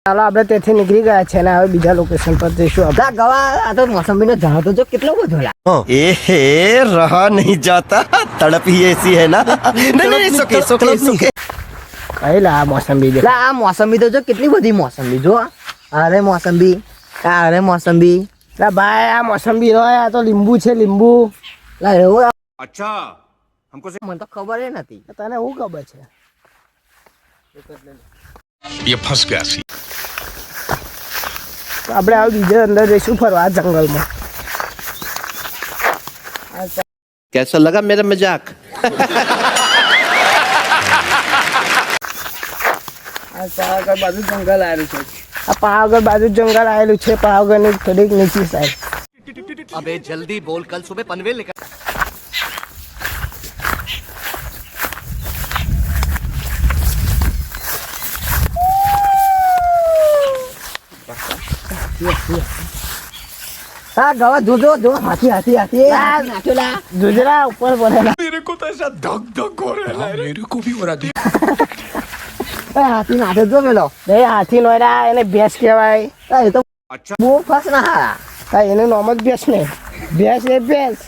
ચાલો આપણે ત્યાંથી નીકળી ગયા છે ને હવે બીજા લોકેશન પર જઈશું આપણે. ગવા આ તો મોસંબીનો ઝાડ તો જો કેટલો બધો લા ए रहा नहीं जाता तड़प ही ऐसी है ना नहीं सुके કઈ લા મોસંબી દે. લા આ મોસંબી તો જો કેટલી બધી મોસંબી જો અરે મોસંબી અરે મોસંબી લા ભાઈ આ મોસંબી હોય આ તો લીંબુ છે લીંબુ. લા એવું अच्छा हमको મને તો ખબર એ નથી. તને શું ખબર છે? ये फंस गया सी આપણે હવે બીજે અંદર જઈશું ફરવા જંગલમાં. कैसा लगा मेरा मजाक આ પાવાગઢ બાજુ જંગલ આવેલું છે. આ પાવાગઢ બાજુ જંગલ આવેલું છે. પાવાગઢની થોડીક નીચી સાઈડ. अबे जल्दी बोल कल सुबह पनवेल निकल હા ગવા જોજો જો હાથી હાથી હાથી નાખ્યો લા ગુજરા ઉપર પડેલા. मेरे को तो ऐसा धक धक हो रहा है मेरे को भी हो रहा है હાથી નાખ્યો જો પેલો એ હાથી નોયરા એને ભેંસ કહેવાય. એ તો બહુ ફસ ના હા એનું નામ જ ભેંસ ને. ભેંસ એ ભેંસ.